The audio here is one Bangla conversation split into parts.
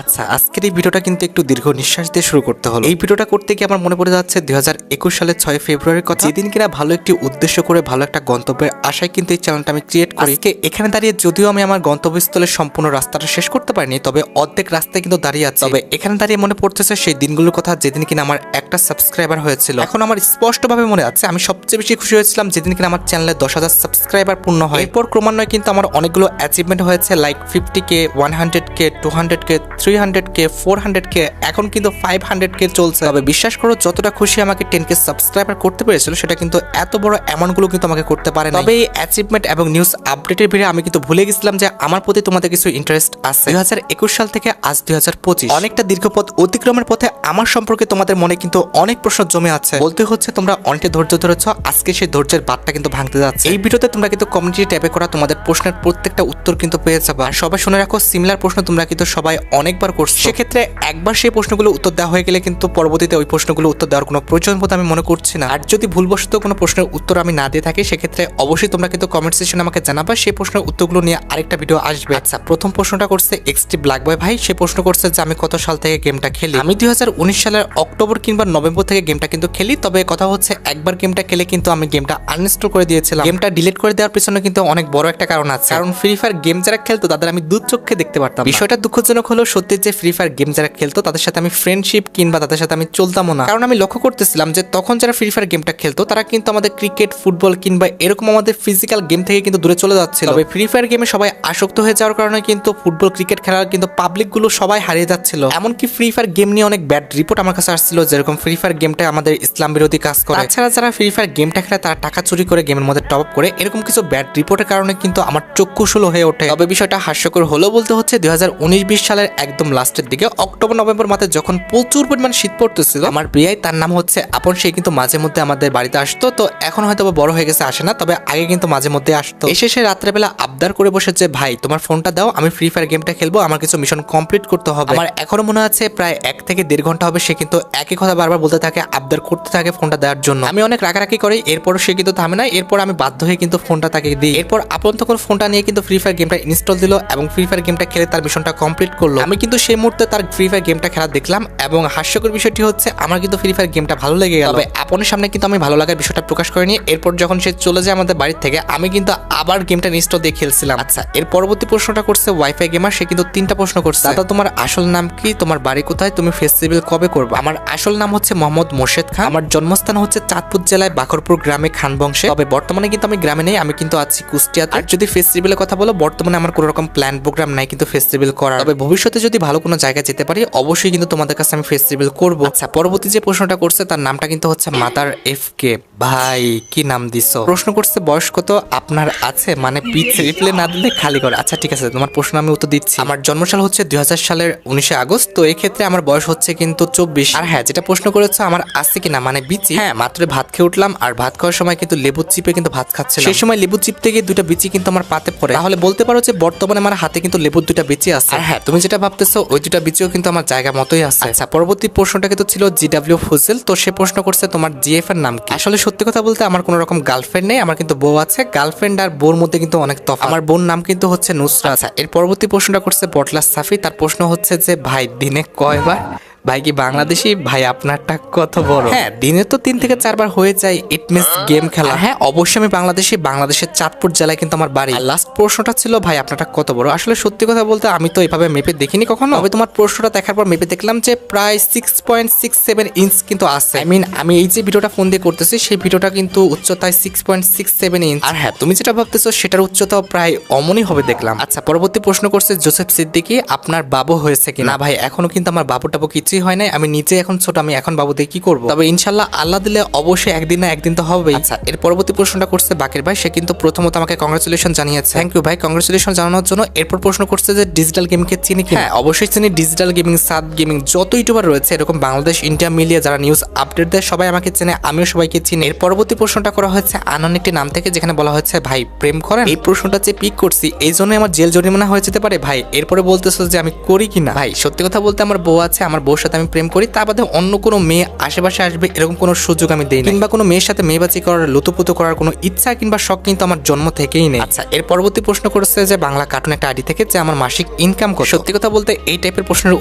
আচ্ছা, আজকের এই ভিডিওটা কিন্তু একটু দীর্ঘ নিঃশ্বাস দিয়ে শুরু করতে হলো। এই ভিডিওটা করতে গিয়ে আমার মনে পড়ে যাচ্ছে 2021 সালের 6 ফেব্রুয়ারির কথা, যেদিন কিনা ভালো একটি উদ্দেশ্য করে ভালো একটা গন্তব্যের আশায় কিন্তু এই চ্যানেলটা আমি ক্রিয়েট করি। আজকে এখানে দাঁড়িয়ে যদিও আমি আমার গন্তব্যস্থলের সম্পূর্ণ রাস্তাটা শেষ করতে পারিনি, তবে অর্ধেক রাস্তায় কিন্তু দাঁড়িয়ে আছে। তবে এখানে দাঁড়িয়ে মনে পড়তেছে সেই দিনগুলোর কথা, যেদিন কিনা আমার একটা সাবস্ক্রাইবার হয়েছিল। এখন আমার স্পষ্টভাবে মনে আছে আমি সবচেয়ে বেশি খুশি হয়েছিলাম যেদিন কিনা আমার চ্যানেলে 10,000 সাবস্ক্রাইবার পূর্ণ হয়। এরপর ক্রমান্বয়ে কিন্তু আমার অনেকগুলো অ্যাচিভমেন্ট হয়েছে, like 50K, 100K, 200K, 300K, 400K, এখন কিন্তু 500K চলছে। তবে বিশ্বাস করো, যতটা খুশি আমাকে 10K সাবস্ক্রাইবার করতে পেরেছিল, সেটা কিন্তু এত বড় অ্যামাউন্টগুলো কিন্তু আমাকে করতে পারে না। তবে এই অ্যাচিভমেন্ট এবং নিউজ আপডেটের ভিড়ে আমি কিন্তু ভুলে গেছিলাম যে আমার প্রতি তোমাদের কিছু ইন্টারেস্ট আছে। 2021 সাল থেকে আজ 2025, অনেকটা দীর্ঘ পথ অতিক্রমের পথে আমার সম্পর্কে তোমাদের মনে কিন্তু অনেক প্রশ্ন জমে আছে। বলতে হচ্ছে তোমরা অনেকটা ধৈর্য ধরেছ, আজকে সেই ধৈর্যের বাদটা কিন্তু ভাঙতে যাচ্ছে। এই ভিডিওতে তোমরা কিন্তু কমিউনিটি ট্যাবে করা তোমাদের প্রশ্নের প্রত্যেকটা উত্তর কিন্তু পেয়ে যাবে। আর সবাই শুনে রাখো, সিমিলার প্রশ্ন তোমরা কিন্তু সবাই অনেকবার করছো। সেক্ষেত্রে একবার সেই প্রশ্নগুলো উত্তর দেওয়া হয়ে গেলে কিন্তু পরবর্তীতে ওই প্রশ্নগুলো উত্তর দেওয়ার কোনো প্রয়োজন বোধ আমি মনে করছি না। আর যদি ভুলবশত কোনো প্রশ্নের উত্তর আমি না দিয়ে থাকি, সেক্ষেত্রে অবশ্যই তোমরা কিন্তু কমেন্ট সেকশনে আমাকে জানাবা, সেই প্রশ্নের উত্তরগুলো নিয়ে আরেকটা ভিডিও আসবে। আচ্ছা, প্রথম প্রশ্নটা করছে এক্সটি ব্ল্যাক বয় ভাই। সে প্রশ্ন করছে যে আমি কত সাল থেকে গেমটা খেলি। আমি 2019 সালের অক্টোবর কিংবা নভেম্বর থেকে গেমটা কিন্তু খেলি। তবে কথা হচ্ছে একবার গেমটা খেলে কিন্তু আমি গেমটা আনইনস্টল করে দিয়েছিলাম। গেমটা ডিলিট করে দেওয়ার পিছনে কিন্তু অনেক বড় একটা কারণ আছে, কারণ ফ্রি ফায়ার গেম যারা খেলতো তাদের আমি দু চোখে দেখতে পারতাম। বিষয়টা দুঃখজনক হলো সত্যি যে ফ্রি ফায়ার গেম যারা খেলতো তাদের সাথে আমি ফ্রেন্ডশিপ কিংবা তাদের সাথে আমি চলতামও না, কারণ আমি লক্ষ্য করতেছিলাম যে তখন যারা ফ্রি ফায়ার গেমটা খেলতো তারা কিন্তু আমাদের ক্রিকেট, ফুটবল কিংবা এরকম আমাদের ফিজিক্যাল গেম থেকে কিন্তু দূরে চলে যাচ্ছিল। তবে ফ্রি ফায়ার গেমে সবাই আসক্ত হয়ে যাওয়ার কারণে কিন্তু ফুটবল, ক্রিকেট খেলার কিন্তু পাবলিক গুলো সবাই হারিয়ে যাচ্ছিল। এমনকি ফ্রি ফায়ার গেম নিয়ে অনেক ব্যাড রিপোর্ট আমার কাছে আসছিল, যেরকম ফ্রি ফায়ার গেমটা আমাদের ইসলাম বিরোধী কাজ করে। তাছাড়া যারা ফ্রি ফায়ার গেমটা খেলে তারা টাকা চুরি করে গেমের মধ্যে টপ আপ করে, এরকম কিছু ব্যাড রিপোর্টের কারণে কিন্তু আমার চক্ষুশূল হয়ে ওঠে। তবে বিষয়টা হাস্যকর হলো বলতে হচ্ছে 2019-20 সালের একদম লাস্টের দিকে অক্টোবর নভেম্বর মাসে যখন প্রচুর পরিমাণ শীত পড়তেছিল, আমার প্রিয়াই, তার নাম হচ্ছে আপন, সে কিন্তু মাঝে মধ্যে আমাদের বাড়িতে আসতো। তো এখন হয়তো বড় হয়ে গেছে, আসে না, তবে আগে কিন্তু মাঝে মধ্যে আসতো। এসে সে রাত্রেবেলা আবদার করে বসেছে, ভাই তোমার ফোনটা দাও, আমি ফ্রি ফায়ার গেমটা খেলবো, আমার কিছু মিশন কমপ্লিট করতে হবে। আমার এখনো মনে আছে প্রায় 1 থেকে 1.5 ঘন্টা হবে সে কিন্তু একই কথা বারবার বলতে থাকে, আবদার করতে থাকে ফোনটা দেওয়ার জন্য। আমি অনেক রাগারাগি করি, এরপর সে কিন্তু থামে না। এরপর আমি বাধ্য হয়ে কিন্তু ফোনটা তাকে দিই। এরপর আপন তখন ফোনটা নিয়ে কিন্তু ফ্রি ফায়ার গেমটা ইনস্টল দিল এবং ফ্রি ফায়ার গেমটা খেলে তার মিশনটা কমপ্লিট করলো। আমি কিন্তু সেই মুহূর্তে তার ফ্রি ফায়ার গেমটা খেলা দেখলাম এবং হাস্যকর বিষয়টি হচ্ছে আমার কিন্তু ফ্রি ফায়ার গেমটা ভালো লেগে গেল। তবে আপনের সামনে কিন্তু আমি ভালো লাগার বিষয়টা প্রকাশ করিনি। এরপর যখন সে চলে যায় আমাদের বাড়ি থেকে, আমি কিন্তু আবার গেমটা ইনস্টল দিয়ে খেলছিলাম। আচ্ছা, এর পরবর্তী প্রশ্নটা করছে ওয়াইফাই গেমার। সে কিন্তু 3টা প্রশ্ন করছে। দাদা তোমার আসল নাম কি, তোমার বাড়ি কোথায়, তুমি ফেস্টিভ্যাল কবে করবে? আমার আসল নাম হচ্ছে মোহাম্মদ মোর্শেদ খান। আমার জন্মস্থান হচ্ছে চাঁদপুর জেলায় বাখরপুর গ্রামে খান বংশে। তবে বর্তমানে কিন্তু আমি গ্রামে নেই, আমি কিন্তু আছি কুষ্টিয়াতে। আর যদি ফেস্টিভ্যালের কথা বলো, বর্তমানে আমার কোনো রকম প্ল্যান প্রোগ্রাম নাই কিন্তু ফেস্টিভ্যাল করার। তবে ভবিষ্যতে যদি ভালো কোনো জায়গায় যেতে পারি, অবশ্যই কিন্তু তোমাদের কাছে আমি ফেস্টিভ্যাল করবো। আচ্ছা, পরবর্তী যে প্রশ্নটা করছে তার নামটা কিন্তু হচ্ছে মাতার FK। ভাই কি নাম দিছো? প্রশ্ন করছে বয়স কত আপনার আছে, মানে পিচ রিপ্লে না দিলে খালি করে। আচ্ছা ঠিক আছে, তোমার প্রশ্ন আমি উত্তর দিচ্ছি। আমার জন্মসাল হচ্ছে 2000 সালের 19 আগস্ট। তো এই ক্ষেত্রে আমার বয়স হচ্ছে কিন্তু 24। আর হ্যাঁ, যেটা প্রশ্ন করেছো আমার আছে কিনা মানে বিচি, হ্যাঁ মাত্র ভাত খেয়ে উঠলাম, আর ভাত খাওয়ার সময় কিন্তু লেবু চিপে কিন্তু ভাত খাচ্ছিলাম। সেই সময় লেবু চিপতে গিয়ে 2টা বিচি কিন্তু আমার পাতে পড়ে। তাহলে বলতে পারো যে বর্তমানে আমার হাতে কিন্তু লেবুর 2টা বিচি আছে। আর হ্যাঁ, তুমি যেটা ভাবতেছো ওই 2টা বিচিও কিন্তু আমার জায়গা মতোই আছে। আচ্ছা, পরবর্তী প্রশ্নটা কিন্তু ছিল GW ফুজেল। তো সে প্রশ্ন করছে তোমার GF এর নাম কি? আসলে সত্যি কথা বলতে আমার কোনো রকম গার্লফ্রেন্ড নেই, আমার কিন্তু বউ আছে। গার্লফ্রেন্ড আর বউর মধ্যে কিন্তু অনেক তফাৎ। আমার বোন নাম কিন্তু হচ্ছে নুসরা। আচ্ছা, এর পরবর্তী প্রশ্নটা করছে বটলাস সাফি। তার প্রশ্ন হচ্ছে যে ভাই দিনে কয়বার? ভাই কি বাংলাদেশি? ভাই আপনারটা কত বড়? হ্যাঁ, দিনে তো 3 থেকে 4 বার হয়ে যায়। ইট মিনস গেম খেলা। হ্যাঁ অবশ্যই আমি বাংলাদেশি, বাংলাদেশের চাঁদপুর জেলায় কিন্তু আমার বাড়ি। আর লাস্ট প্রশ্নটা ছিল ভাই আপনারটা কত বড়? আসলে সত্যি কথা বলতে আমি তো এভাবে মেপে দেখিনি কখনো। তবে তোমার প্রশ্নটা দেখার পর মেপে দেখলাম যে প্রায় 6.67 ইঞ্চ কিন্তু আছে। আই মিন আমি এই যে ভিডিওটা ফোন দিয়ে করতেছি সেই ভিডিওটা কিন্তু উচ্চতায় 6.67 ইঞ্চ। আর হ্যাঁ, তুমি যেটা ভাবতেছো সেটার উচ্চতাও প্রায় অমনই হবে দেখলাম। আচ্ছা, পরবর্তী প্রশ্ন করছে জোসেফ সিদ্দিকী। আপনার বাবু হয়েছে কিনা? ভাই এখনো কিন্তু আমার বাবু টাবু কিছুই হয় নাই, আমি নিজে এখন ছোট, আমি এখন বাবু দিয়ে কি করবো? তবে ইনশাল্লাহ আল্লাহ দিলে অবশ্যই একদিন না একদিন তো হবেই। আচ্ছা, এর পরবর্তী প্রশ্নটা করছে বাকির ভাই। সে কিন্তু প্রথমত আমাকে কংগ্রেচুলেশন জানিয়েছে। থ্যাংক ইউ ভাই কংগ্রেচুলেশন জানানোর জন্য। এরপর প্রশ্ন করছে যে ডিজিটাল গেমিংকে চিনি কি? হ্যাঁ অবশ্যই চিনি। ডিজিটাল গেমিং, সাদ গেমিং, যত ইউটিউবার রয়েছে এরকম বাংলাদেশ ইন্ডিয়া মিলিয়ে যারা নিউজ আপডেট দেয় সবাই আমাকে চেনে, আমিও সবাইকে চিনি। এর পরবর্তী প্রশ্নটা করা হয়েছে আনন একটি নাম থেকে, যেখানে বলা হচ্ছে ভাই প্রেম করেন। এই প্রশ্নটা যে পিক করছি এই জন্য আমার জেল জরিমানা হয়ে যেতে পারে ভাই। এরপরে বলতেছো যে আমি করি কিনা? ভাই সত্যি কথা বলতে আমার বউ আছে, আমার বউর সাথে আমি প্রেম করি, তা বাদে অন্য কোনো মেয়ে আশেপাশে আসবে এরকম কোনো সুযোগ আমি দেই না, কিংবা কোনো মেয়ের সাথে মেয়েবাজি করার লুতুপুতু করার কোনো ইচ্ছা কিংবা শখ কিন্তু আমার জন্ম থেকেই নেই। আচ্ছা, এর পরবর্তী প্রশ্ন করেছে যে বাংলা কার্টুন একটা আইডি থেকে যে আমার মাসিক ইনকাম কত। সত্যি কথা বলতে এই টাইপের প্রশ্নের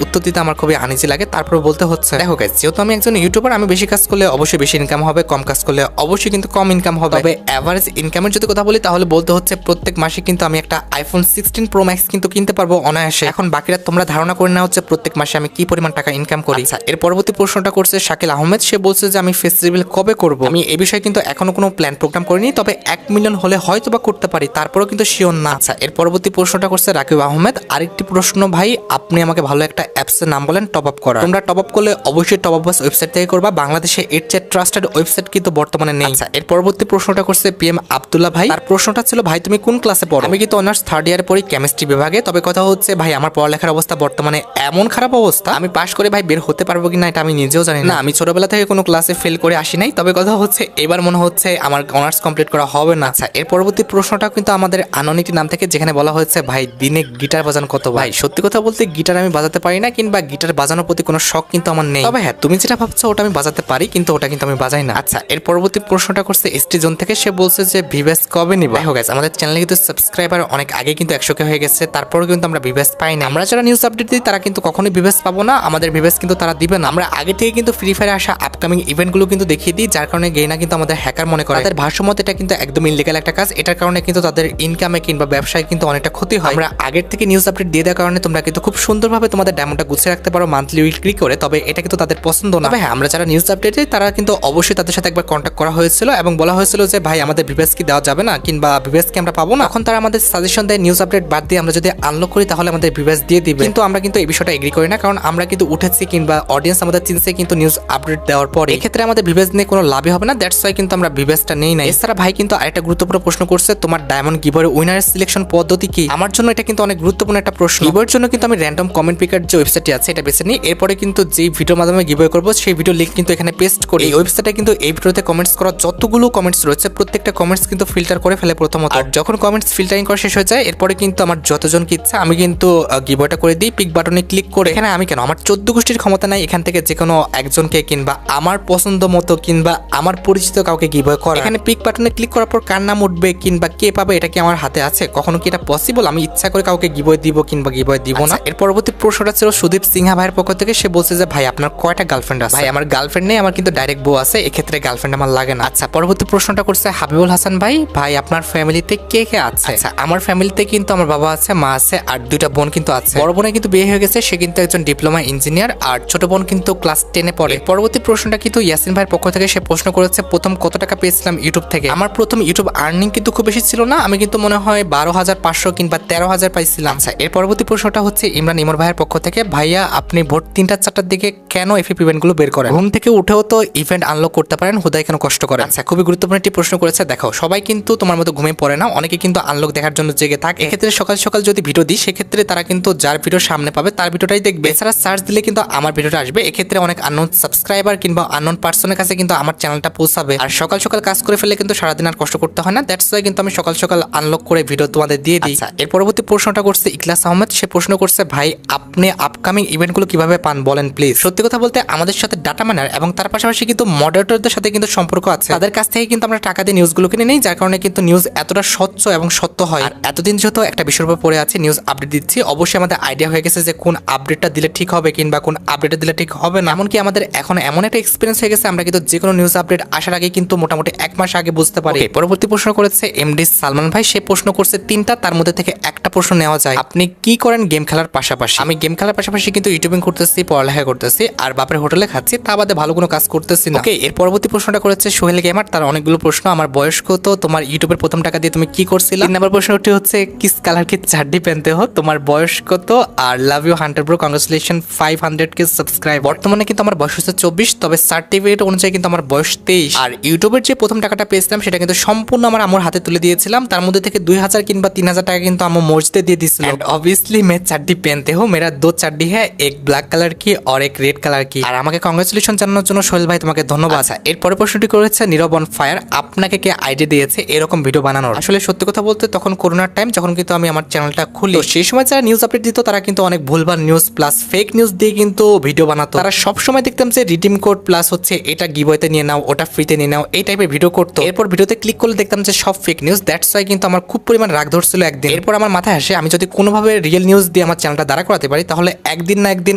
উত্তর দিতে আমার খুবই আনইজি লাগে, তারপর বলতে হচ্ছে দেখো গাইস, যেহেতু আমি একজন ইউটিউবার, আমি বেশি কাজ করলে অবশ্যই বেশি ইনকাম হবে, কম কাজ করলে অবশ্যই কিন্তু কম ইনকাম হবে। তবে এভারেজ ইনকামের যদি কথা বলি তাহলে বলতে হচ্ছে প্রত্যেক মাসে কিন্তু আমি একটা আইফোন 16 প্রো ম্যাক্স কিন্তু কিনতে পারবো অনায়াসে। এখন বাকিরা তোমরা ধারণা করে নেওয়া হচ্ছে প্রত্যেক মাসে আমি কি পরিমাণ টাকা ইনকাম করি। আচ্ছা, এর পরবর্তী প্রশ্নটা করছে শাকিল আহমেদ, সে বলছে যে আমি ফেস রিভিল কবে করব। আমি এই বিষয়ে কিন্তু এখনো কোনো প্ল্যান প্রোগ্রাম করিনি, তবে 1 মিলিয়ন হলে হয়তো বা করতে পারি, তারপরেও কিন্তু শিওর না। আচ্ছা, এর পরবর্তী প্রশ্নটা করছে রাকিব আহমেদ, আরেকটি প্রশ্ন ভাই, আপনি আমাকে ভালো একটা অ্যাপসের নাম বলেন টপ আপ করা। তোমরা টপ আপ করলে অবশ্যই টপ আপ বাস ওয়েবসাইট থেকে করবা, বাংলাদেশে এর চেয়ে ট্রাস্টেড ওয়েবসাইট কিন্তু বর্তমানে নেই। আচ্ছা, এর পরবর্তী প্রশ্নটা করছে পিএম আব্দুল্লাহ ভাই, তার প্রশ্নটা ছিল ভাই তুমি কোন ক্লাসে পড়ো। আমি কিন্তু অনার্স 3rd ইয়ারে পড়ি কেমিস্ট্রি বিভাগে। তবে কথা হচ্ছে ভাই আমার পড়ালেখার অবস্থা বর্তমানে এমন খারাপ অবস্থা, আমি পাশ করে ভাই বের হতে পারবো কিনা এটা আমি নিজেও জানি না। আমি ছোটবেলা থেকে কোনো ক্লাসে ফেল করে আসি নাই, তবে কথা হচ্ছে এবার মনে হচ্ছে আমার অনার্স কমপ্লিট করা হবে না। আচ্ছা, এর পরবর্তী প্রশ্নটা কিন্তু আমাদের আননিটি নাম থেকে, যেখানে বলা হয়েছে ভাই দিনে গিটার বাজান কত। ভাই সত্যি কথা বলতে গিটার আমি বাজাতে পারি না, কিংবা গিটার বাজানোর প্রতি কোনো শখ কিন্তু আমার নেই। তবে হ্যাঁ, তুমি যেটা ভাবছো ওটা আমি বাজাতে পারি, কিন্তু ওটা কিন্তু আমি বাজাই না। আচ্ছা, এর পরবর্তী প্রশ্নটা করছে এসটি জোন থেকে, সে বলছে যে ভিভ্যাস কবে নিব। দেখো গাইস, আমাদের চ্যানেলে কিন্তু সাবস্ক্রাইবার অনেক আগে কিন্তু 100K হয়ে গেছে, তারপরেও কিন্তু আমরা ভিভ্যাস পাই না। আমরা যারা নিউজ আপডেট দিই তারা কিন্তু কখনোই ভিভ্যাস পাবো না, আমাদের ভিভ্যাস কিন্তু তারা দিবে না। আমরা আগে থেকে কিন্তু ফ্রি ফায়ারে আসা আপকামিং ইভেন্টগুলো কিন্তু দেখিয়ে দিই, যার কারণে গেইনা কিন্তু আমাদের হ্যাকার মনে করে। তাদের ভাষ্যমত এটা কিন্তু একদম ইনলিগাল একটা কাজ, এটার কারণে কিন্তু তাদের ইনকামে কিংবা ব্যবসায় কিন্তু অনেকটা ক্ষতি হয়। আমরা আগের থেকে নিউজ আপডেট দিয়ে দেওয়ার কারণে তোমরা কিন্তু খুব সুন্দরভাবে তোমাদের ডায়মন্ডটা গুছিয়ে রাখতে পারো মান্থলি উইকলি করে, তবে এটা কিন্তু তাদের পছন্দ না। তবে হ্যাঁ, আমরা যারা নিউজ আপডেট দিই তারা কিন্তু অবশ্যই তাদের সাথে একবার কন্ট্যাক্ট করা হয়েছিল এবং বলা হয়েছিল যে ভাই আমাদের ভিভ্যাস কি দেওয়া যাবে না, কিংবা ভিভ্যাস কি আমরা পাবো না। এখন তারা আমাদের সাজেশন দেয় নিউজ আপডেট বাদ দিয়ে আমরা যদি আনলক করি তাহলে আমাদের ভিভ্যাস দিয়ে দিবে, কিন্তু আমরা কিন্তু এই বিষয়টা এগ্রি করি না, কারণ আমরা কিন্তু উঠেছি কিংবা অডিয়েন্স আমাদের চিনছে কিন্তু নিউজ আপডেট দেওয়ার পরে, এক্ষেত্রে আমাদের ভিভ্যাস নিয়ে কোনো লাভই হবে না। দ্যাটস ওয়াই কিন্তু আমরা ভিভ্যাসটা নেই না। এছাড়া ভাই কিন্তু আরেকটা গুরুত্বপূর্ণ প্রশ্ন করছে, তোমার ডায়মন্ড গিভওয়ে উইনারের সিলেকশন পদ্ধতি কি। আমার জন্য এটা কিন্তু অনেক গুরুত্বপূর্ণ একটা প্রশ্ন। গিভওয়ের জন্য কিন্তু আমি র্যান্ডম কমেন্ট পিকার যে ওয়েবসাইটটি আছে এটা বেছে নিই, এরপরে কিন্তু যে ভিডিওর মাধ্যমে গিভওয়ে করব সেই ভিডিও লিংক কিন্তু এখানে পেস্ট করি। এই ওয়েবসাইটে কিন্তু এই ভিডিওতে কমেন্টস করা যতগুলো কমেন্টস রয়েছে প্রত্যেকটা কমেন্টস কিন্তু ফিল্টার করে ফেলে প্রথমত, আর যখন কমেন্টস ফিল্টারিং করা শেষ হয়ে যায় এরপরে কিন্তু আমার যতজন কি ইচ্ছা আমি কিন্তু গিভওয়েটা করে দিই পিক বাটনে ক্লিক করে। এখানে আমি কেন, আমার 14 গোষ্ঠীর ক্ষমতা নাই এখান থেকে যে কোনো একজনকে কিংবা আমার পছন্দ মতো কিংবা আমার পরিচিত কাউকে গিভওয়ে করা। এখানে পিক বাটনে ক্লিক করার পর কার নাম উঠবে কিংবা কে পাবে এটা কি আমার হাতে আছে? কখনো কি এটা পসিবল? আমি ইচ্ছা করে কাউকে গিভওয়ে দিব কিংবা গিভওয়ে দিব না। এর পরবর্তী প্রশ্নটা ছিল সুদীপ সিংহা ভাইয়ের পক্ষ থেকে, সে বলছে যে ভাই আপনার কয়টা গার্লফ্রেন্ড আছে? ভাই আমার গার্লফ্রেন্ড নেই, আমার কিন্তু ডাইরেক্ট বউ আছে, এক্ষেত্রে গার্লফ্রেন্ড আমার লাগে না। আচ্ছা, পরবর্তী প্রশ্নটা করছে হাবিবুল হাসান ভাই, ভাই আপনার ফ্যামিলিতে কে কে আছে? আচ্ছা, আমার ফ্যামিলিতে কিন্তু আমার বাবা আছে, মা আছে, আর 2টা বোন কিন্তু আছে। বড় বোনের কিন্তু বিয়ে হয়ে গেছে, সে কিন্তু একজন ডিপ্লোমা ইঞ্জিনিয়ার, আর ছোট বোন কিন্তু ক্লাস 10-এ পড়ে। পরবর্তী প্রশ্নটা কিন্তু ইয়াসিন ভাইয়ের পক্ষ থেকে, সে প্রশ্ন করেছে প্রথম কত টাকা পেয়েছিলাম ইউটিউব থেকে। আমার প্রথম ইউটিউব আর্নিং কিন্তু খুব বেশি ছিল না, আমি কিন্তু মনে হয় 12,500 কিংবা 13,000 পাইছিলাম। আচ্ছা, এর পরবর্তী প্রশ্নটা হচ্ছে ইমরান ইমর ভাইয়ের পক্ষ থেকে, ভাইয়া আপনি ভোর 3টা-4টার দিকে কেন এফএফ ইভেন্টগুলো বের করেন? ঘুম থেকে উঠেও তো ইভেন্ট আনলক করতে পারেন, হুদাই কেন কষ্ট করেন? আচ্ছা, খুবই গুরুত্বপূর্ণ একটি প্রশ্ন করেছে। দেখো, সবাই কিন্তু তোমার মতো ঘুমিয়ে পড়ে না, অনেকে কিন্তু আনলক দেখার জন্য জেগে থাকে। এক্ষেত্রে সকাল সকাল যদি ভিডিও দিই সেক্ষেত্রে তারা কিন্তু যার ভিডিও সামনে পাবে তার ভিডিওটাই দেখবে। এছাড়া সার্চ দিলে কিন্তু আমার ভিডিওটা আসবে, এক্ষেত্রে অনেক আননোন সাবস্ক্রাইবার কিংবা আননোন পার্সনের কাছে কিন্তু আমার চ্যানেলটা পৌঁছাবে। আর সকাল সকাল কাজ করে ফেলে কিন্তু সারাদিন আর কষ্ট করতে হয় না, দ্যাটস ওয়াই কিন্তু আমি সকাল সকাল আনলক করে ভিডিও তোমাদের দিয়ে দিই। আচ্ছা, এর পরবর্তী প্রশ্নটা করছে ইখলাস আহমেদ, সে প্রশ্ন করছে ভাই আপনি আপকামিং ইভেন্টগুলো কিভাবে পান বলেন প্লিজ। সত্যি কথা বলতে আমাদের সাথে ডাটা মাইনার এবং তার পাশাপাশি কিন্তু মডারেটরদের সাথে কিন্তু সম্পর্ক আছে, তাদের কাছ থেকে কিন্তু আমরা টাকা দিয়ে নিউজগুলো কিনে নিই, যার কারণে কিন্তু নিউজ এতটা স্বচ্ছ এবং সত্য হয়। আর এতদিন যেহেতু একটা বিষয়ের উপর পড়ে আছে নিউজ আপডেট দিচ্ছি, অবশ্যই আমাদের আইডিয়া হয়ে গেছে যে কোন আপডেটটা দিলে ঠিক হবে কিংবা কোন আপডেটটা দিলে ঠিক হবে না। এমনকি আমাদের এখন এমন একটা এক্সপিরিয়েন্স হয়ে গেছে আমরা কিন্তু যে কোনো নিউজ আপডেট আসার আগে কিন্তু মোটামুটি 1 মাস আগে বুঝতে পারি। পরবর্তী প্রশ্ন করেছে এমডি সালমান ভাই, সে প্রশ্ন করছে 3টা, তার মধ্যে থেকে একটা প্রশ্ন নেওয়া যায়, আপনি কি করেন গেম খেলার পাশাপাশি? আমি গেম খেলার পাশাপাশি কিন্তু ইউটিউবিং করতেছি, পড়ালেখা করতেছি, আর বাপের হোটেলে খাচ্ছি, তা বাদে ভালো কোনো কাজ করতেছি না। ওকে, এর পরবর্তী প্রশ্নটা করেছে সোহেল গেমার, তার অনেকগুলো প্রশ্ন। আমার বয়স কত? তোমার ইউটিউবের প্রথম টাকা দিয়ে তুমি কি করছিলে? 3 নম্বর প্রশ্নটি হচ্ছে কিস কালার কি চাড্ডি পেনতে হো? তোমার বয়স কত? আর love you Hunter bro, congratulation 500K subscribe. বর্তমানে কিন্তু আমার বয়স হচ্ছে 24, তবে সার্টিফিকেট অনুযায়ী কিন্তু আমার বয়স 23। আর ইউটিউবের যে প্রথম টাকাটা পেয়েছিলাম সেটা কিন্তু সম্পূর্ণ আমার আম্মুর হাতে তুলে দিয়েছিলাম, তার মধ্যে থেকে 2000 কিংবা 3000 টাকা কিন্তু আম্মু মসজিদে দিয়ে দিয়েছিল। এন্ড অবভিয়াসলি मैं চাড্ডি পেনতে হো, मेरा 2 চাড্ডি है, एक ব্ল্যাক কালার কি और एक রেড কালার কি। আর আমাকে কংগ্রেচুলেশন জানানোর জন্য সোহেল ভাই তোমাকে ধন্যবাদ। আচ্ছা, এরপরে প্রশ্নটি করেছে নীরব অন ফায়ার, আপনাকে কে আইডিয়া দিয়েছে এরকম ভিডিও বানানোর? আসলে সত্যি কথা বলতে তখন করোনার টাইম, যখন কিন্তু আমি আমার চ্যানেলটা খুলি, সেই সময় যারা নিউজ আপডেট দিত তারা কিন্তু অনেক ভুলভাল নিউজ প্লাস ফেক নিউজ দিয়ে কিন্তু কিন্তু ভিডিও বানাতো, তারা সবসময় দেখতাম যে রিডিম কোড প্লাস হচ্ছে এটা গিভওয়েতে নিয়ে নাও, ওটা ফ্রিতে নিয়ে নাও, এই টাইপের ভিডিও করতো। এরপর ভিডিওতে ক্লিক করলে দেখতাম যে সব ফেক নিউজ। দ্যাটস ওয়াই কিন্তু আমার খুব পরিমাণ রাগ ধরছিল একদিন। এরপর আমার মাথায় আসে আমি যদি কোনোভাবে রিয়েল নিউজ দিয়ে আমার চ্যানেলটা দাঁড়া করাতে পারি তাহলে একদিন না একদিন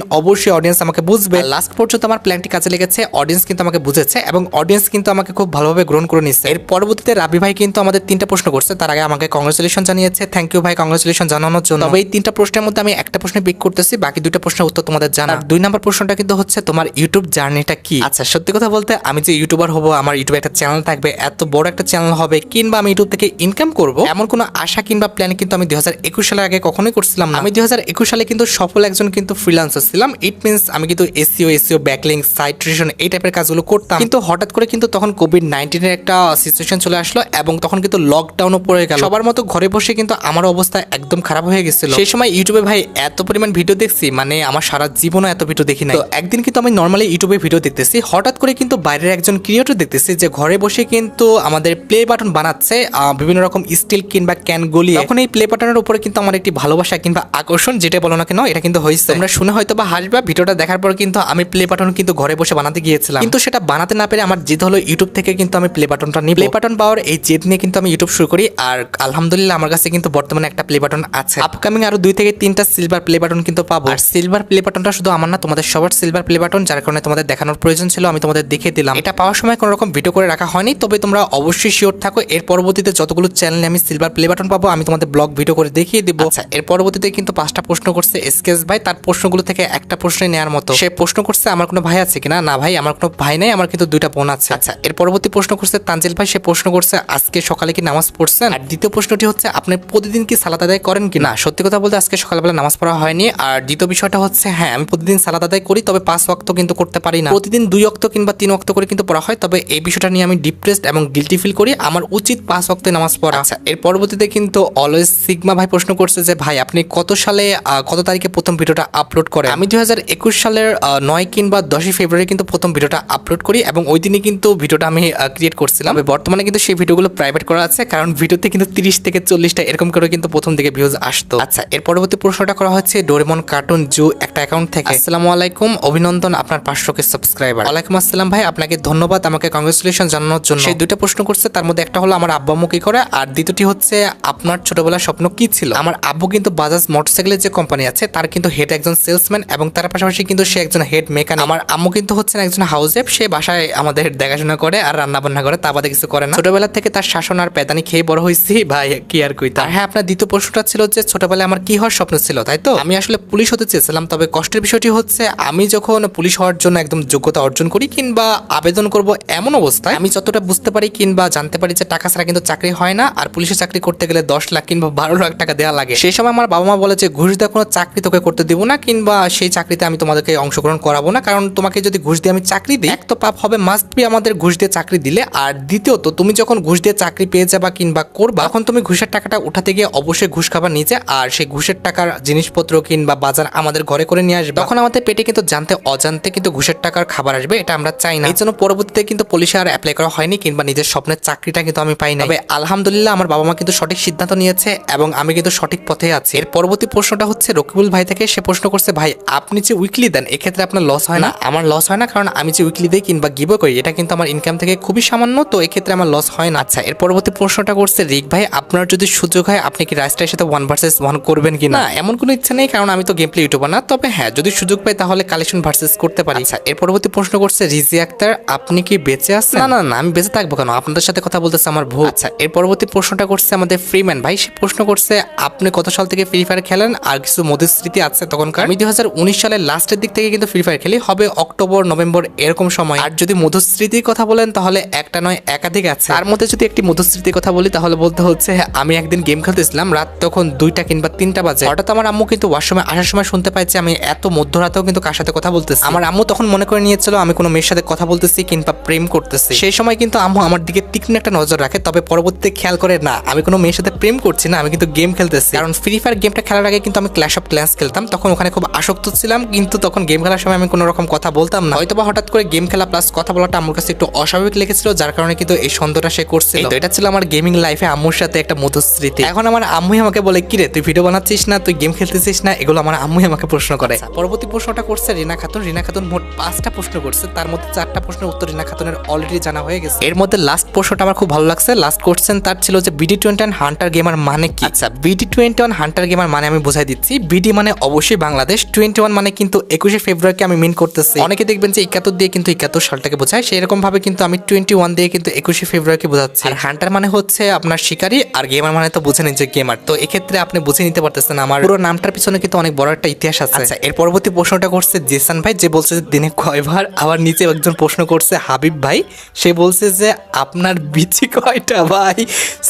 অবশ্যই অডিয়েন্স আমাকে বুঝবে। লাস্ট পর্যন্ত আমার প্ল্যানটি কাজে লেগেছে, অডিয়েন্স কিন্তু আমাকে বুঝেছে এবং অডিয়েন্স কিন্তু আমাকে খুব ভালোভাবে গ্রহণ করে নিচ্ছে। এর পরবর্তীতে রাবি ভাই কিন্তু আমাদের 3টা প্রশ্ন করছে, তার আগে আমাকে কংগ্রেচুলেশন জানিয়েছে। থ্যাংক ইউ ভাই কংগ্রেচুলেশন জানানোর জন্য। তবে এই 3টা প্রশ্নের মধ্যে আমি একটা প্রশ্ন পিক করতেছি, বাকি 2টা প্রশ্নের উত্তর তোমাদের জানা। 2 নম্বর প্রশ্নটা কিন্তু হচ্ছে তোমার ইউটিউব জার্নিটা কি। আচ্ছা সত্যি কথা বলতে আমি যে ইউটিউবার হবো, আমার ইউটিউবে একটা চ্যানেল থাকবে, এত বড় একটা চ্যানেল হবে, কিংবা আমি ইউটিউব থেকে ইনকাম করব এমন কোনো আশা কিংবা প্ল্যান কিন্তু আমি 2021 সালের আগে কখনোই করছিলাম না। আমি 2021 সালে কিন্তু সফল একজন কিন্তু ফ্রিল্যান্সার ছিলাম। ইট মিনস আমি কিন্তু এসইও ব্যাকলিংক সাইট ক্রিয়েশন এই টাইপের কাজগুলো করতাম। কিন্তু হঠাৎ করে কিন্তু তখন কোভিড-19 এর একটা সিচুয়েশন চলে আসলো এবং তখন কিন্তু লকডাউনও পড়ে গেল। সবার মতো ঘরে বসে কিন্তু আমার অবস্থা একদম খারাপ হয়ে গেছিল। সেই সময় ইউটিউবে ভাই এত পরিমাণ ভিডিও দেখছি, মানে আমার সারা জীবনে এত ভিডিও দেখি নাই। তো একদিন কিন্তু আমি নর্মালি ইউটিউবে ভিডিও দেখতেছি, হঠাৎ করে কিন্তু বাইরের একজন ক্রিয়েটর দেখতেছি যে ঘরে বসে কিন্তু আমাদের প্লে বাটন বানাচ্ছে বিভিন্ন রকম স্টিল কিংবা ক্যান গলিয়ে। তখন এই প্লে বাটনের উপরে কিন্তু আমার একটি ভালোবাসা কিংবা আকর্ষণ, যেটা বলো না কেন, এটা কিন্তু হয়েছে। তোমরা শুনে হয়তো বা হাসবা। ভিডিওটা দেখার পর কিন্তু আমি প্লে বাটন কিন্তু ঘরে বসে বানাতে গিয়েছিলাম, কিন্তু সেটা বানাতে না পেরে আমার জেদ হলো ইউটিউব থেকে কিন্তু আমি প্লে বাটনটা নিই। প্লে বাটন পাওয়ার এই জেদ নিয়ে কিন্তু আমি ইউটিউব শুরু করি, আর আলহামদুলিল্লাহ আমার কাছে কিন্তু বর্তমানে একটা প্লে বাটন আছে। আপকামিং আরো 2 থেকে 3টা সিলভার প্লে বাটন কিন্তু পাবো। আর সিলভার প্লে বাটনটা শুধু আমার না, তোমাদের সবার সিলভার প্লে বাটন, যার কারণে তোমাদের দেখানোর প্রয়োজন ছিল, আমি তোমাদের দেখিয়ে দিলাম। এটা পাওয়ার সময় কোনো রকম ভিডিও করে রাখা হয়নি, তবে তোমরা অবশ্যই শিওর থাকো এর পরবর্তীতে যতগুলো চ্যানেলে আমি সিলভার প্লে বাটন পাবো আমি তোমাদের ব্লগ ভিডিও করে দেখিয়ে দিব। আচ্ছা এর পরবর্তীতে কিন্তু 5টা প্রশ্ন করছে এসকেস ভাই, তার প্রশ্নগুলো থেকে একটা প্রশ্নই নেওয়ার মতো। সে প্রশ্ন করছে আমার কোনো ভাই আছে কিনা। না ভাই আমার কোনো ভাই নাই, আমার কিন্তু 2টা বোন আছে। আচ্ছা এর পরবর্তী প্রশ্ন করছে তানজিল ভাই, সে প্রশ্ন করছে আজকে সকালে কি নামাজ পড়ছেন। আর দ্বিতীয় প্রশ্নটি হচ্ছে আপনি প্রতিদিন কি সালাত আদায় করেন কিনা। সত্যি কথা বলতে আজকে সকালবেলা নামাজ পড়া হয়নি। আর দ্বিতীয় বিষয়টা হচ্ছে হ্যাঁ আমি প্রতিদিন সালাত আদায় করি, তবে 5 ওয়াক্ত কিন্তু করতে পারি না। প্রতিদিন 2 ওয়াক্ত কিংবা 3 ওয়াক্ত করে কিন্তু পড়া হয়, তবে এই বিষয়টা নিয়ে আমি ডিপ্রেসড এবং গিলটি ফিল করি। আমার উচিত 5 ওয়াক্তে নামাজ পড়া। আচ্ছা এর পরবর্তীতে কিন্তু অলওয়েজ সিগমা ভাই প্রশ্ন করছে যে ভাই আপনি কত সালে কত তারিখে প্রথম ভিডিওটা আপলোড করেন। আমি 2021 সালের 9 কিংবা 10 ফেব্রুয়ারি কিন্তু প্রথম ভিডিওটা আপলোড করি এবং ওই দিনই কিন্তু ভিডিওটা আমি ক্রিয়েট করছিলাম। তবে বর্তমানে কিন্তু সেই ভিডিওগুলো প্রাইভেট করা আছে, কারণ ভিডিওতে কিন্তু 30 থেকে 40টা এরকম করে কিন্তু প্রথম দিকে ভিউজ আসতো। আচ্ছা এর পরবর্তী প্রশ্নটা করা হচ্ছে ডোরেমন কার্টুন জু একটা অ্যাকাউন্ট থেকে। আসসালামু আলাইকুম, অভিনন্দন আপনার 500কে সাবস্ক্রাইবার। ওয়ালাইকুম আসসালাম ভাই, আপনাকে ধন্যবাদ আমাকে কংগ্রেচুলেশন জানানোর জন্য। সেই 2টা প্রশ্ন করছে, তার মধ্যে একটা হলো আমার আব্বু আম্মু কি করে, আর দ্বিতীয়টি হচ্ছে আপনার ছোটবেলার স্বপ্ন কি ছিল। আমার আব্বু কিন্তু বাজাজ মোটরসাইকেলের যে কোম্পানি আছে তার কিন্তু হেড একজন সেলসম্যান এবং তার পাশাপাশি কিন্তু সে একজন হেড মেকানিক। আমার আম্মু কিন্তু হচ্ছেন একজন হাউস ওয়াইফ, সে বাসায় আমাদের দেখাশোনা করে আর রান্না বান্না করে, তা বাদে কিছু করে না। ছোটবেলা থেকে তার শাসন আর পেদানি খেয়ে বড় হয়েছি ভাই, কি আর কইতা। হ্যাঁ আপনার দ্বিতীয় প্রশ্নটা ছিল যে ছোটবেলায় আমার কি হওয়ার স্বপ্ন ছিল, তাই তো। আমি আসলে পুলিশ হতে চেয়েছিলাম, তবে কষ্টের বিষয়টি হচ্ছে আমি যখন পুলিশ হওয়ার জন্য একদম যোগ্যতা অর্জন করি কিংবা আবেদন করব এমন অবস্থায় আমি যতটা বুঝতে পারি কিংবা জানতে পারি যে টাকা ছাড়া কিন্তু চাকরি হয় না, আর পুলিশের চাকরি করতে গেলে 10 লাখ কিংবা 12 লাখ টাকা দেওয়া লাগে। সেই সময় আমার বাবা মা বলে যে ঘুষ দেওয়া কোনো চাকরি তোকে করতে দিব না, কিংবা সেই চাকরিতে আমি তোমাদেরকে অংশগ্রহণ করাবো না, কারণ তোমাকে যদি ঘুষ দিয়ে আমি চাকরি দিই, এক তো পাপ হবে মাস্ট বি আমাদের ঘুষ দিয়ে চাকরি দিলে, আর দ্বিতীয়ত তুমি যখন ঘুষ দিয়ে চাকরি পেয়ে যাবা কিংবা করবা তখন তুমি ঘুষের টাকাটা উঠাতে গিয়ে অবশ্যই ঘুষ খাবার নিচে, আর সেই ঘুষের টাকার জিনিসপত্র কিংবা বাজার আমাদের ঘরে করে নিয়ে আসবে, তখন আমাদের পেটে কিন্তু জানতে অজান্তে কিন্তু ঘুষের টাকার খাবার আসবে, এটা আমরা চাই না। এই জন্য পরবর্তীতে কিন্তু পুলিশে আর অ্যাপ্লাই করা হয়নি কিংবা নিজের স্বপ্নের চাকরিটা কিন্তু আমি পাই না। তবে আলহামদুলিল্লাহ আমার বাবা মা কিন্তু সঠিক সিদ্ধান্ত নিয়েছে এবং আমি কিন্তু সঠিক পথে আছি। এর পরবর্তী প্রশ্নটা হচ্ছে রকিবুল ভাই থেকে, সে প্রশ্ন করছে ভাই আপনি যে উইকলি দেন এক্ষেত্রে আপনার লস হয় না। আমার লস হয় না, কারণ আমি যে উইকলি দেই কিংবা গিভও করি এটা কিন্তু আমার ইনকাম থেকে খুবই সামান্য, তো এক্ষেত্রে আমার লস হয় না। আচ্ছা এর পরবর্তী প্রশ্নটা করছে রিক ভাই, আপনার যদি সুযোগ হয় আপনি কি রাস্তার সাথে 1 ভার্সেস 1 করবেন কিনা। এমন কোনো ইচ্ছা নেই, কারণ আমি তো গেম প্লে ইউটিউবার না, তবে হ্যাঁ যদি সুযোগ পাই তাহলে কালেকশন ভার্সেস করতে পারি। আচ্ছা এর পরবর্তী প্রশ্ন করছে রিজি আক্তার, আপনি কি বেঁচে আছেন। না না না আমি বেঁচে থাকবো কেন, আপনাদের সাথে কথা বলতেছে আমার ভুল। আচ্ছা এর পরবর্তী প্রশ্নটা করছে আমাদের ফ্রিম্যান ভাই, সে প্রশ্ন করছে আপনি কত সাল থেকে ফ্রি ফায়ার খেলেন আর কিছু মধুর স্মৃতি আছে তখনকার। আমি 2019 সালের লাস্টের দিক থেকে কিন্তু ফ্রি ফায়ার খেলি, হবে অক্টোবর নভেম্বর এরকম সময়। আর যদি মধুর স্মৃতির কথা বলেন তাহলে একটা নয় একাধিক আছে, তার মধ্যে যদি একটি মধুর স্মৃতির কথা বলি তাহলে বলতে হচ্ছে আমি একদিন গেম খেলতেছিলাম, রাত তখন 2টা কিংবা 3টা বাজে। হঠাৎ আমার আম্মু কিন্তু ওয়াশরুমে আসার সময় শুনতে পাইছে আমি এত মধ্যরাতেও কিন্তু কার সাথে কথা বলতেছি। আমার আম্মু তখন মনে করে নিয়েছিল আমি কোনো মেয়ের সাথে কথা বলতেছি কিংবা প্রেম করতেছি। সেই সময় কিন্তু আম্মু আমার দিকে তীক্ষ্ণ একটা নজর রাখে, তবে পরবর্তীতে খেয়াল করে না আমি কোনো মেয়ের সাথে প্রেম করছি না, আমি কিন্তু গেম খেলতেছি। কারণ ফ্রি ফায়ার গেমটা খেলার আগে কিন্তু আমি ক্ল্যাশ অফ ক্ল্যান্স খেলতাম, তখন ওখানে খুব আসক্ত ছিলাম, কিন্তু তখন গেম খেলার সময় আমি কোনো রকম কথা বলতাম না। হয়তোবা হঠাৎ করে গেম খেলা প্লাস কথা বলাটা আমার কাছে একটু অস্বাভাবিক লেগেছিল, যার কারণে কিন্তু এই সন্দেহটা সে করছিল। তো এটা ছিল আমার গেমিং লাইফে আম্মুর সাথে একটা মধুর স্মৃতি। এখন আমার আম্মুই আমাকে বলে কিরে তুই ভিডিও বানাচ্ছিস না, তুই গেম খেলতেছিস না, এগুলো আমার আম্মুই আমাকে প্রশ্ন করে। পরবর্তী পরবর্তী প্রশ্নটা করছে রিনা খাতুন। রিনা খাতুন মোট 5টা প্রশ্ন করছে, তার মধ্যে 4টা প্রশ্নের উত্তর রিনা খাতুনের অলরেডি জানা হয়ে গেছে। এর মধ্যে লাস্ট প্রশ্নটা আমার খুব ভালো লাগছে। লাস্ট কোশ্চেন তার ছিল যে BD21 হান্টার গেমার মানে কি। আচ্ছা, BD21 হান্টার গেমার মানে আমি বোঝাই দিচ্ছি। BD মানে অবশ্যই বাংলাদেশ, 21 মানে কিন্তু 21শে ফেব্রুয়ারিকে আমি মিন করতেছি। অনেকে দেখবেন যে 71 দিয়ে কিন্তু 71 সালটাকে বোঝায়, সেই রকম ভাবে কিন্তু আমি 21 দিয়ে কিন্তু 21শে ফেব্রুয়ারিকে বোঝাচ্ছি। আর হান্টার মানে হচ্ছে আপনার শিকারী, আর গেমার মানে তো বুঝে নিন যে গেমার। তো এক্ষেত্রে আপনি বুঝে নিতে পারতেছেন আমার পুরো নামটার পিছনে কিন্তু অনেক বড় একটা ইতিহাস আছে। আচ্ছা, এর পরবর্তী প্রশ্নটা করছে জেসান ভাই, যে বলছে যে দিনে কয়বার। আবার নিচে একজন প্রশ্ন করছে হাবিব ভাই, সে বলছে যে আপনার বিচি কয়টা ভাই,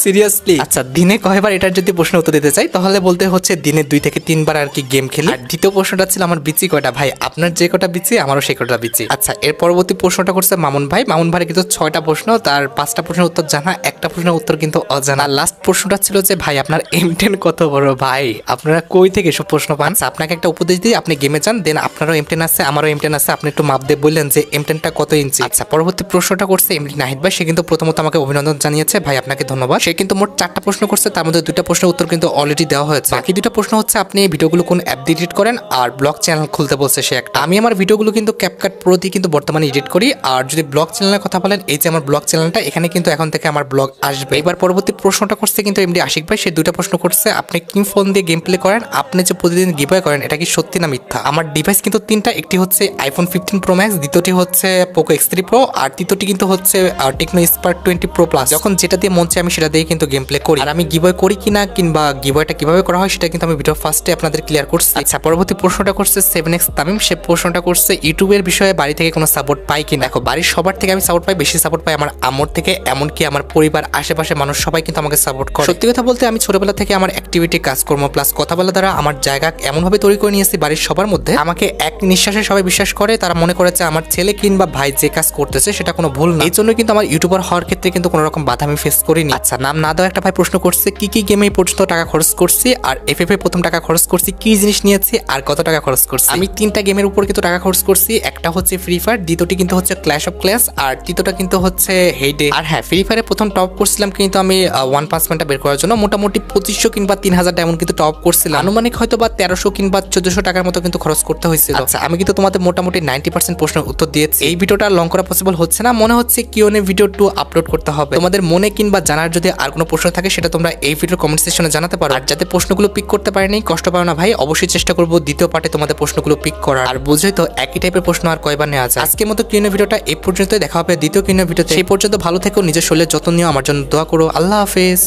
সিরিয়াসলি। আচ্ছা, দিনে কয়বার, এটার যদি প্রশ্ন উত্তর দিতে চাই তাহলে বলতে হচ্ছে দিনে 2 থেকে 3 বার আর কি গেম খেলি। আর দ্বিতীয় প্রশ্নটা ছিল আমার বিচি কয়টা ভাই, আপনার যে কটা বিচি আমারও সে কটা বিচি। আচ্ছা, এর পরবর্তী প্রশ্নটা করছে মামুন ভাই। মামুন ভাই কিন্তু 6টা প্রশ্ন, তার 5টা প্রশ্নের উত্তর জানা, একটা প্রশ্নের উত্তর কিন্তু অজানা। লাস্ট প্রশ্নটা ছিল যে ভাই আপনার M10 কত বড়। ভাই আপনারা কই থেকে সব প্রশ্ন পান? আপনাকে একটা উপদেশ দিই, আপনি গেমে যান, দেন আপনারও M10 আছে, আমারও M10 আছে, আপনি একটু মাপ দিয়ে বললেন যে M10টা কত ইঞ্চি। আচ্ছা, পরবর্তী প্রশ্নটা করছে এমডি নাহিদ ভাই। সে কিন্তু প্রথমত আমাকে অভিনন্দন জানিয়েছে, ভাই আপনাকে ধন্যবাদ। সে কিন্তু মোট 4টা প্রশ্ন করছে, তার মধ্যে 2টা প্রশ্নের উত্তর কিন্তু অলরেডি দেওয়া হয়েছে। বাকি 2টা প্রশ্ন হচ্ছে আপনি ভিডিওগুলো কোন অ্যাপ দিয়ে এডিট করেন, আর ব্লগ চ্যানেল খুলতে বলছে সে একটা। আমি আমার ভিডিওগুলো কিন্তু ক্যাপকাট প্রো দিয়ে কিন্তু বর্তমানে এডিট করি। আর যদি ব্লগ চ্যানেলের কথা বলেন, এই যে আমার ব্লগ চ্যানেলটা, এখানে কিন্তু এখন থেকে আমার ব্লগ আসবে। এবার পরবর্তী প্রশ্নটা করছে কিন্তু এমডি আশিক ভাই। সে 2টা প্রশ্ন করছে, আপনি কি ফোন দিয়ে গেম প্লে করেন, আপনি যে প্রতিদিন গিভওয়ে করেন, এটা কি সত্যি না মিথ্যা? আমার ডিভাইস কিন্তু 3টা, একটি হচ্ছে আইফোন 15 প্রো ম্যাক্স, দ্বিতীয়টি হচ্ছে পোকো X3 প্রো, আর তৃতীয়টি কিন্তু হচ্ছে টেকনো স্পার্ক 20 প্রো প্লাস। যখন যেটা দিয়ে মন চায় আমি সেটা দিয়ে কিন্তু গেম প্লে করি। আর আমি গিভওয়ে করি কিনা কিংবা গিভওয়েটা কিভাবে করা হয় সেটা কিন্তু আমি ভিডিও ফার্স্টে আপনাদের ক্লিয়ার করছি। আচ্ছা, পরবর্তী প্রশ্নটা করছে 7x তামিম। সে প্রশ্নটা করছে ইউটিউবের বিষয়ে বাড়ি থেকে কোনো সাপোর্ট পাই কিনা। দেখো, বাড়ির সবার থেকে আমি সাপোর্ট পাই, বেশি সাপোর্ট পাই আমার আম্মুর থেকে, এমনকি আমার পরিবার, আশেপাশে মানুষ সবাই কিন্তু আমাকে সাপোর্ট করে। সত্যি কথা বলতে আমি ছোটবেলা থেকে আমার অ্যাক্টিভিটি, কাজকর্ম প্লাস কথা বলা দ্বারা আমার জায়গা এমনভাবে তৈরি করে নিয়েছি বাড়ির সবার মধ্যে, আমাকে এক নিঃশ্বাসে সবাই বিশ্বাস করে। তারা মনে করেছে আমার ছেলে কিংবা ভাই যে কাজ করতেছে সেটা কোনো ভুল না। এই জন্য কিন্তু আমার ইউটিউবার হওয়ার ক্ষেত্রে কিন্তু কোনো রকম বাধা আমি ফেস করিনি। আচ্ছা, নাম না দেওয়া একটা ভাই প্রশ্ন করছে কি কি গেমে পর্যন্ত টাকা খরচ করছি, আর এফএফএ প্রথম টাকা খরচ করছি, কি জিনিস নিয়েছি, আর কত টাকা খরচ করছি। আমি 3টা গেমের উপর কিন্তু টাকা খরচ করছি। একটা হচ্ছে ফ্রি ফায়ার, দ্বিতীয়টি কিন্তু হচ্ছে ক্ল্যাশ অফ ক্ল্যাশ, আর তৃতীয়টা কিন্তু হচ্ছে হেডে। আর হ্যাঁ, ফ্রি ফায়ারে প্রথম টপ করছিলাম কিন্তু আমি 1 পাসমেন্টটা বের করার জন্য মোটামুটি 2500 কিংবা 3000 ডায়মন্ড কিন্তু টপ করছিলাম। আনুমানিক হয়তো বা 1300 কিংবা 1400 টাকার মতো কিন্তু খরচ করতে হয়েছিল। আচ্ছা, আমি কিন্তু তোমাদের মোটামুটি 90% প্রশ্নের উত্তর দিয়েছি। এই ভিডিওটা লং করা পসিবল হচ্ছে না, মনে হচ্ছে কিউএনএ ভিডিও 2 আপলোড করতে হবে। তোমাদের মনে কিংবা জানার যদি আর কোনো প্রশ্ন থাকে সেটা তোমরা এই ভিডিওর কমেন্ট সেকশনে জানাতে পারো। আর যাতে প্রশ্নগুলো পিক করতে পারিনি, কষ্ট পাও না ভাই, অবশ্যই চেষ্টা করবো দ্বিতীয় পার্টে তোমাদের প্রশ্নগুলো পিক করার। আর বুঝোই তো একই টাইপের প্রশ্ন আর কয়বার নেওয়া যায়। আজকের মতো কিউএনএ ভিডিওটা এই পর্যন্তই, দেখা হবে দ্বিতীয় কিউএনএ ভিডিওতে। সেই পর্যন্ত ভালো থেকো, নিজের শরীরের যত্ন নিও, আমার জন্য দোয়া করো। আল্লাহ হাফেজ।